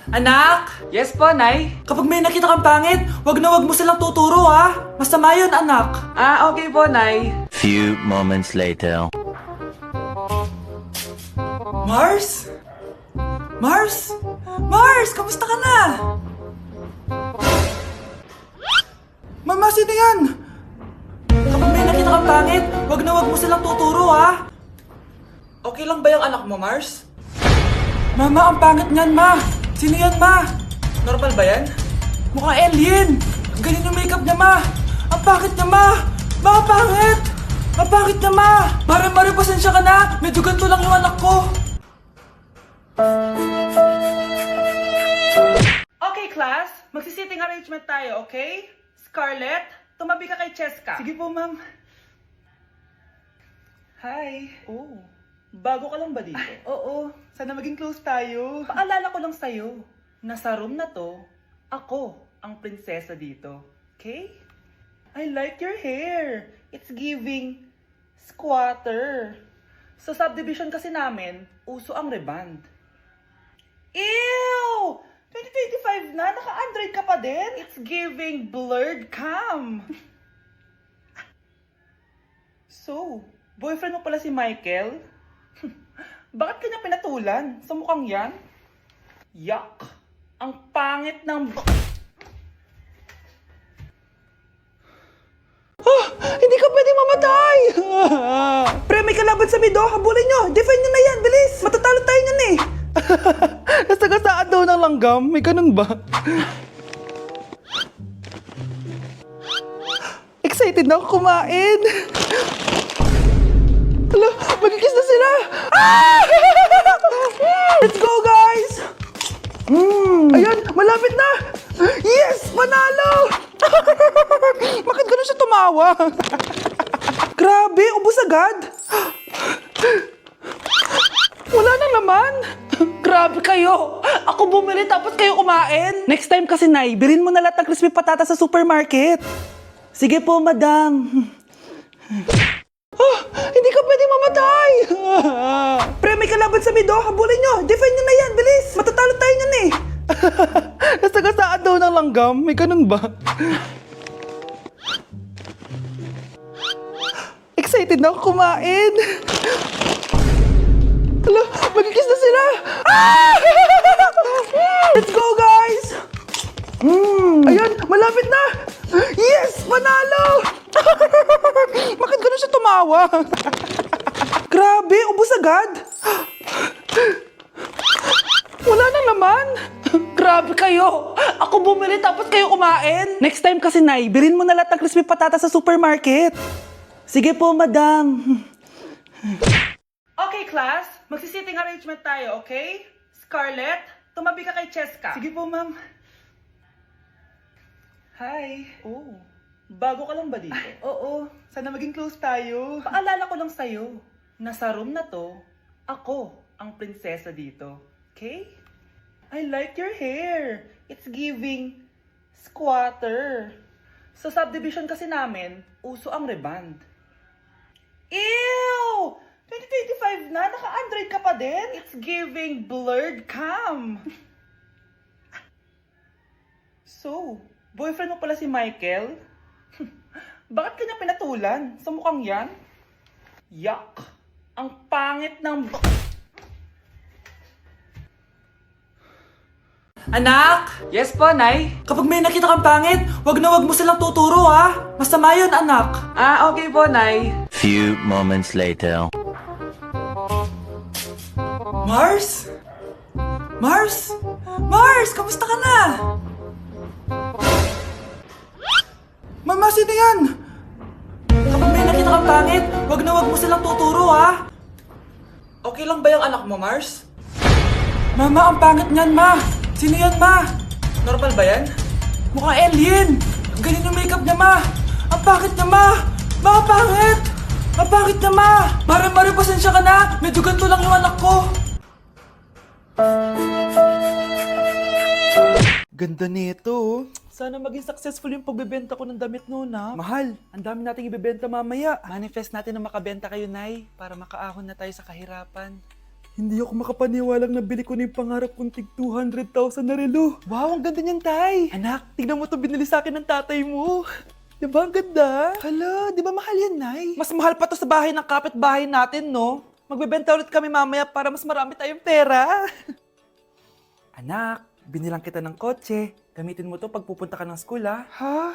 Anak! Yes po, Nay? Kapag may nakita kang pangit, wag na wag mo silang tuturo ha. Masama yun, anak. Okay po, Nay. Few moments later. Mars? Mars? Mars, kamusta ka na? Mama, sino yan? Kapag may nakita kang pangit, wag na wag mo silang tuturo ha. Okay lang ba yung anak mo, Mars? Mama, ang pangit niyan, ma. Sino yan, ma? Normal ba yan? Mukhang alien. Ang galing yung makeup niya, ma. Ang pangit niya, ma. Ma, ang pangit. Ang pangit niya, ma. Mare, pasensya ka na. Medyo ganito lang yung anak ko. Okay, class. Magsisitting arrangement tayo, okay? Scarlett, tumabi ka kay Cheska. Sige po, ma'am. Hi. Oh, bago ka lang ba dito? Oo, sana maging close tayo. Paalala ko lang sa'yo, na sa room na to, ako ang prinsesa dito. Okay? I like your hair. It's giving squatter. Sa subdivision kasi namin, uso ang reband. Ew! 2025 na, naka-Android ka pa din? It's giving blurred cam. So, boyfriend mo pala si Michael? Bakit kanya pinatulan? Sa mukhang yan? Yuck! Ang pangit ng... Hindi ka pwedeng mamatay! Pre, may kalaban sa mido. Habulin nyo! Defend nyo na yan! Bilis! Matatalo tayo nyan eh! Nasagasaan daw ng langgam? May ganun ba? Excited na ako kumain! Hala, magkikis na sila! Ah! Let's go, guys! Ayan, malapit na! Yes! Panalo! Bakit ganun siya tumawa? Grabe, ubos agad! Wala na naman! Grabe kayo! Ako bumili tapos kayo kumain! Next time kasi, Nay, bilhin mo na lahat ng crispy patata sa supermarket. Sige po, madam. Hindi ka pwedeng mamatay! Pre, may kalaban sa mido. Habulin nyo. Defend nyo na yan. Bilis. Matatalo tayo nyan eh. Nasagasaan daw ng langgam. May ganun ba? Excited na ako kumain. Hala, magkikis na sila. Ah! Let's go, guys. Ayan, malapit na. Yes! Panalo! Bakit ganun siya tumawa? Grabe, ubos agad. Wala na naman. Grabe kayo. Ako bumili tapos kayo kumain. Next time kasi, Nay, bilhin mo na lahat ng crispy patata sa supermarket. Sige po, madam. Okay, class. Magsisitting arrangement tayo, okay? Scarlett, tumabi ka kay Cheska. Sige po, ma'am. Hi. Oh, bago ka lang ba dito? Oo, sana maging close tayo. Paalala ko lang sa'yo, na sa room na to, ako ang prinsesa dito. Okay? I like your hair. It's giving squatter. Sa subdivision kasi namin, uso ang reband. Ew! 2025 na, naka-Android ka pa din? It's giving blurred cam. So, boyfriend mo pala si Michael? Bakit kanya pinatulan? Sa mukhang yan? Yuck! Ang pangit ng... Anak! Yes po, Nay? Kapag may nakita kang pangit, wag na wag mo silang tuturo ha. Masama yun, anak. Okay po, Nay. Few moments later. Mars? Mars? Mars, kamusta ka na? Mama, sino yan? Kapag may nakita kang pangit, wag na wag mo silang tuturo ha. Okay lang ba yung anak mo, Mars? Mama, ang pangit niyan, ma. Sino yan, ma? Normal ba yan? Mukhang alien. Ang galing yung makeup niya, ma. Ang pangit niya, ma. Ma, ang pangit. Ang pangit niya, ma. Mare, pasensya ka na. Medyo ganito lang yung anak ko. Ganda nito. Sana maging successful yung pagbebenta ko ng damit noon, ha? Mahal, ang dami nating ibebenta mamaya. Manifest natin na makabenta kayo, Nay, para makaahon na tayo sa kahirapan. Hindi ako makapaniwalang nabili ko na yung pangarap kong tig 200,000 na relo. Wow, ang ganda niyan, Tay. Anak, tignan mo to binili sa akin ng tatay mo. Diba ang ganda? Hala, di ba mahal yan, Nay? Mas mahal pa to sa bahay ng kapitbahay natin, no? Magbebenta ulit kami mamaya para mas marami tayong pera. Anak, binilang kita ng kotse. Gamitin mo to pag pupunta ka ng school, ha? Ha?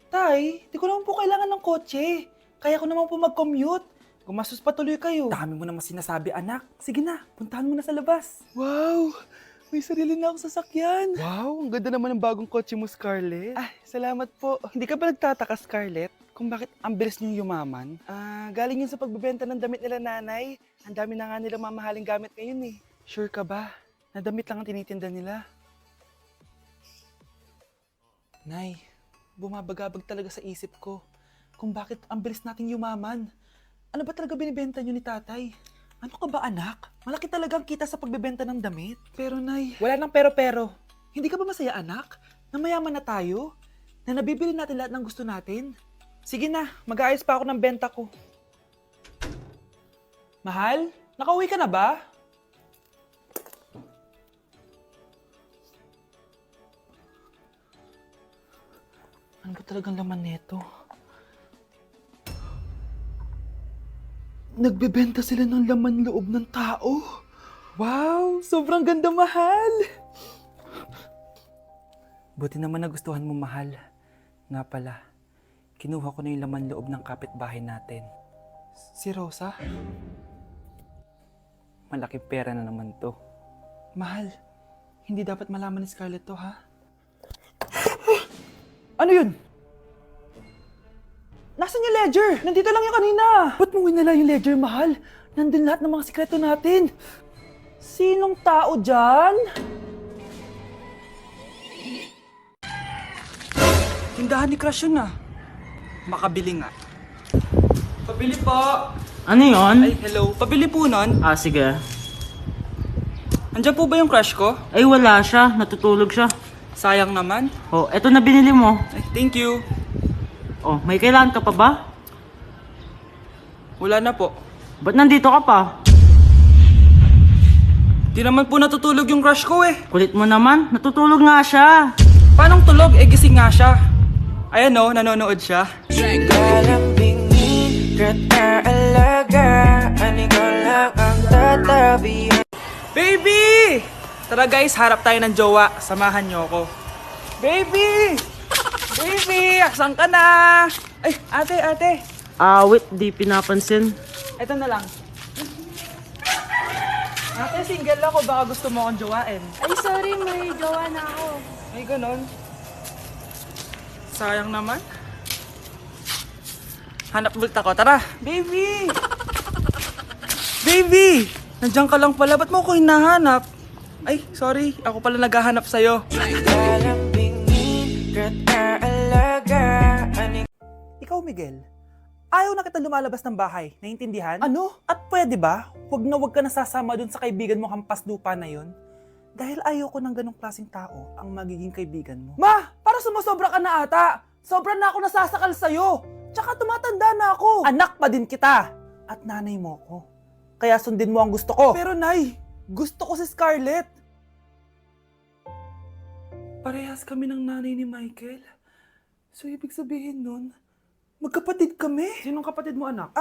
Tay, di ko naman po kailangan ng kotse. Kaya ko naman po mag-commute. Gumastos pa tuloy kayo. Dami mo naman sinasabi, anak. Sige na, puntahan mo na sa labas. Wow! May sarili na akong sasakyan. Wow, ang ganda naman ng bagong kotse mo, Scarlett. Ay, salamat po. Hindi ka ba nagtataka, Scarlett, kung bakit ang bilis niyong yumaman? Galing yun sa pagbebenta ng damit nila nanay. Ang dami na nga nila mamahaling gamit ngayon eh. Sure ka ba? Na damit lang ang tinitinda nila? Nay, bumabagabag talaga sa isip ko kung bakit ang bilis nating yumaman. Ano ba talaga binibenta niyo ni tatay? Ano ka ba, anak? Malaki talagang kita sa pagbebenta ng damit. Pero, Nay, wala nang pero-pero. Hindi ka ba masaya, anak? Na mayaman na tayo? Na nabibili natin lahat ng gusto natin? Sige na, mag-aayos pa ako ng benta ko. Mahal, nakauwi ka na ba? Ano ba talagang laman neto? Nagbebenta sila ng laman loob ng tao. Wow, sobrang ganda, mahal. Buti naman nagustuhan mo, mahal. Nga pala, kinuha ko na yung laman loob ng kapitbahay natin. Si Rosa? Malaking pera na naman to. Mahal, hindi dapat malaman ni Scarlett to, ha? Ano yun? Nasaan yung ledger? Nandito lang yung kanina. Ba't mo winala yung ledger, mahal? Nandun lahat ng mga sikreto natin. Sinong tao dyan? Tindahan ni Crush yun ah. Makabili nga. Pabili po. Ano yun? Ay, hello. Pabili po nun. Ah, sige. Andiyan po ba yung crush ko? Ay, wala siya. Natutulog siya. Sayang naman. Oh, eto na binili mo. Ay, thank you. Oh, may kailangan ka pa ba? Wala na po. Ba't nandito ka pa? Di naman po natutulog yung crush ko eh. Kulit mo naman. Natutulog nga siya. Paanong tulog? Eh, gising nga siya. Ayan o, nanonood siya. Baby! Tara guys, harap tayo ng jowa. Samahan niyo ako. Baby! Baby! Asan ka na? Ay, ate. Awit, di pinapansin. Ito na lang. Ate, single ako. Baka gusto mo akong jowain. Ay, sorry, may gawa na ako. Ay, ganon. Sayang naman. Hanap ulit ako. Tara! Baby! Baby! Nandiyan ka lang pala. Ba't mo ako hinahanap? Ay, sorry. Ako pala naghahanap sa'yo. Ikaw, Miguel. Ayaw na kita lumalabas ng bahay. Naintindihan? Ano? At pwede ba? Huwag ka nasasama dun sa kaibigan mo hampas lupa na yon. Dahil ayaw ko ng ganong klaseng tao ang magiging kaibigan mo. Ma! Para sumusobra ka na ata! Sobra na ako nasasakal sa'yo! Tsaka tumatanda na ako! Anak pa din kita! At nanay mo ko. Kaya sundin mo ang gusto ko. Pero Nay, gusto ko si Scarlett. Parehas kami ng nanay ni Michael. So ibig sabihin nun, magkapatid kami? Sinong kapatid mo, anak?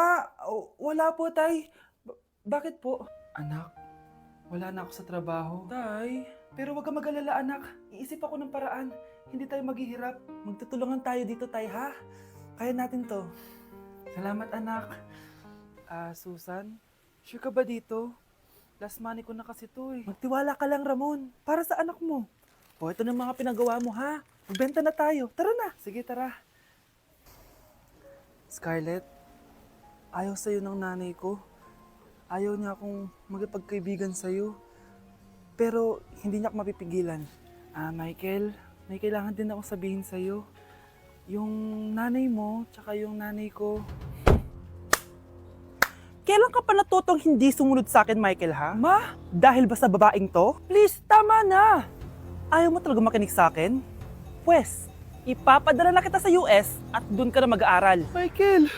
Wala po, Tay. Bakit po? Anak, wala na ako sa trabaho. Tay, pero wag ka mag-alala, anak. Iisip ako ng paraan. Hindi tayo maghihirap. Magtutulungan tayo dito, Tay, ha? Kaya natin to. Salamat, anak. Susan, sure ka ba dito? Last money ko na kasi to eh. Magtiwala ka lang, Ramon. Para sa anak mo. O, ito na mga pinagawa mo, ha? Magbenta na tayo. Tara na. Sige, tara. Scarlett, ayaw sa'yo ng nanay ko. Ayaw niya akong magipagkaibigan sa'yo. Pero hindi niya ako mapipigilan. Michael, may kailangan din akong sabihin sa'yo. Yung nanay mo, tsaka yung nanay ko. Kailan ka pa natutong hindi sumunod sa akin, Michael, ha? Ma, dahil ba sa babaeng to? Please, tama na! Ayaw mo talaga makinig sa akin? Pwes, ipapadala na kita sa US at doon ka na mag-aaral. Michael!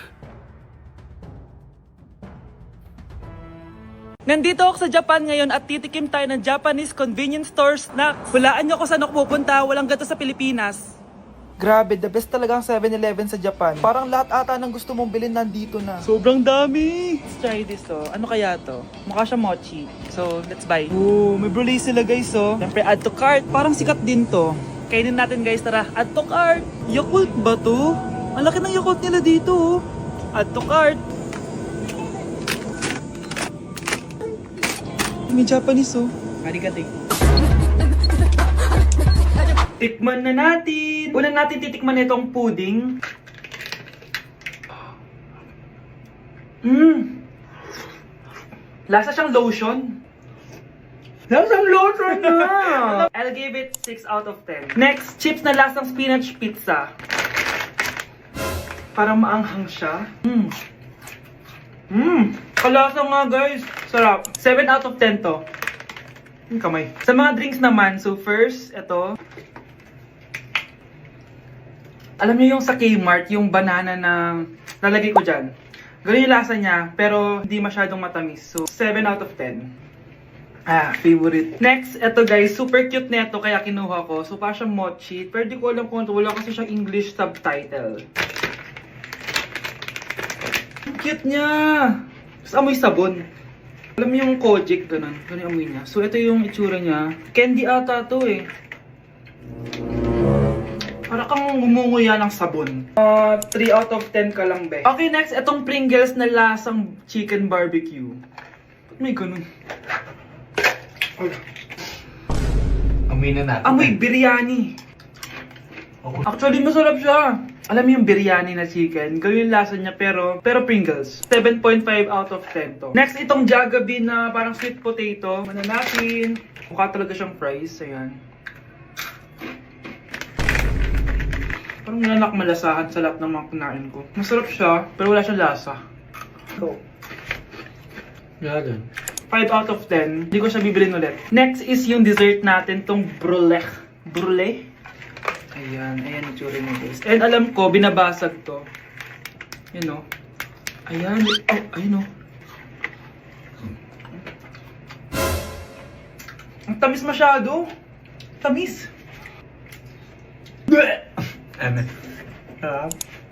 Nandito ako sa Japan ngayon at titikim tayo ng Japanese convenience store snacks. Hulaan nyo kung saan ako pupunta, walang gato sa Pilipinas. Grabe, the best talaga ang 7-Eleven sa Japan. Parang lahat ata ng gusto mong bilhin nandito na. Sobrang dami! Let's try this Ano kaya to? Mukha siya mochi. So, let's buy. Oh, may brulee sila guys Siyempre, add to cart. Parang sikat din to. Kainin natin guys, tara. Add to cart. Yakult ba to? Ang laki ng Yakult nila dito Add to cart. May Japanese Arigato. Tikman na natin. Una natin titikman itong pudding. Lasa siyang lotion. Lasang lotion na! I'll give it 6 out of 10. Next, chips na lasang spinach pizza. Parang maanghang siya. Kalasa nga guys. Sarap. 7 out of 10 to. Kamay. Sa mga drinks naman, so first, ito. Alam niyo yung sa Kmart, yung banana na nalagay ko dyan. Ganun yung lasa niya, pero hindi masyadong matamis. So, 7 out of 10. Favorite. Next, ito guys, super cute na ito, kaya kinuha ko. So, parang siyang mochi. Pero di ko alam kung ito, wala kasi siyang English subtitle. Ang cute niya! Tapos amoy sabon. Alam mo yung Kojic, ganun. Ganun yung amoy niya. So, ito yung itsura niya. Candy ata to Para kang ngumunguya ng sabon. 3 out of 10 ka lang, be. Okay, next, itong Pringles na lasang chicken barbecue. Ba't may ganun? Amoy na natin. Amoy biryani. Actually, masarap siya. Alam mo yung biryani na chicken, gawin yung lasa niya pero Pringles. 7.5 out of 10 to. Next, itong Jollibee na parang sweet potato. Mana natin. Mukha talaga siyang fries. Ayan. Parang nanak malasahan sa lahat ng mga kinain ko. Masarap siya, pero wala siyang lasa. Go. Yan. 5 out of 10. Hindi ko siya bibilin ulit. Next is yung dessert natin, tong brulee. Brulee? Ayan yung tsura niya guys. And alam ko, binabasag to. Yun Ayan. Oh, ayun Ang tamis masyado. Tamis.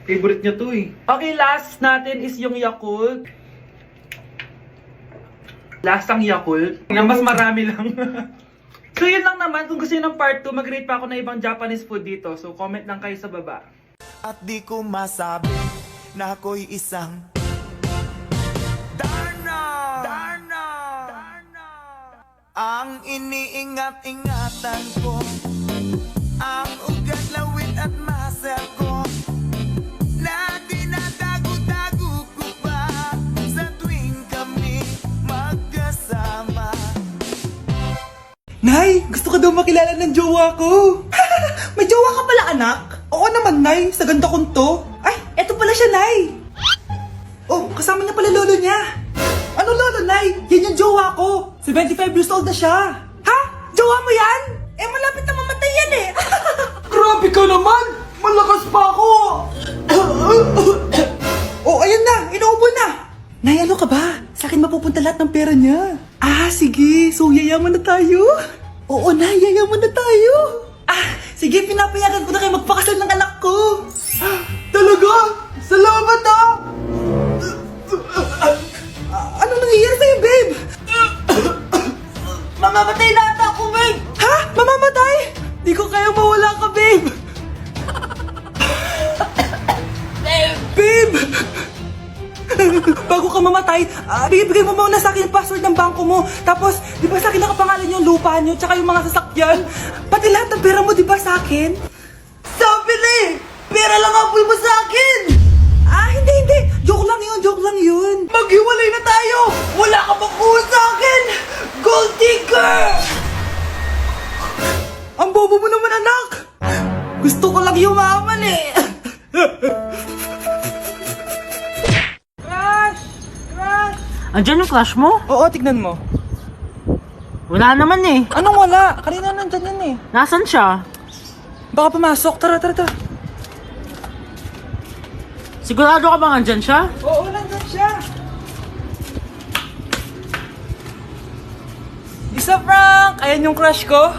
Favorite niya to Okay, last natin is yung Yakult. Lasang Yakult. Na mas marami lang. So yun lang naman. Kung gusto nyo ng part 2, mag-rate pa ako na ibang Japanese food dito. So comment lang kayo sa baba. At di ko masabi na ako'y isang Darna! Ang iniingat-ingatan ko, ang ugat, lawit at muscle ko, na dinadago-dago ko pa sa tuwing kami magkasama. Nay, gusto ko daw makilala ng jowa ko. May jowa ka pala, anak? Oo naman, Nay. Sa ganda kong to. Ay, eto pala siya, Nay. Oh, kasama niya pala lolo niya. Ano lolo, Nay? Yan yung jowa ko. 75 years old na siya. Ha? Jowa mo yan? Eh, malapit na mamatay yan Grabe ka naman! Malakas pa ako! Oh, ayun na. Inuubo na. Nay, ano ka ba? Sa akin mapupunta lahat ng pera niya. Sige. So, yayaman na tayo? Oo na, yayaman na tayo. Sige, pinapayagan ko na kayo magpakasal ng anak ko. Talaga? Salamat Ano nangyayari sa'yo, babe? Mamamatay na ata ako, babe. Ha? Mamamatay? Di ko kaya mawala ka, babe. Babe! Bago ka mamatay, bigay mo muna sa akin yung password ng bangko mo. Tapos, di ba sa akin nakapangalan yung lupa nyo, tsaka yung mga sasakyan? Pati lahat ng pera mo, di ba sa akin? Sabi na pera lang ang mo sa akin! Hindi. Joke lang yun. Maghiwalay na tayo! Wala ka makuha sa akin! Gold digger! Ang bobo mo naman, anak! Gusto ko lang yumaman Andyan yung crush mo? Oo, tignan mo. Wala naman Anong wala? Kanina nandyan yan Nasaan siya? Baka pumasok. Tara. Sigurado ka bang andyan siya? Oo, nandyan siya. What's up, Frank? Ayan yung crush ko.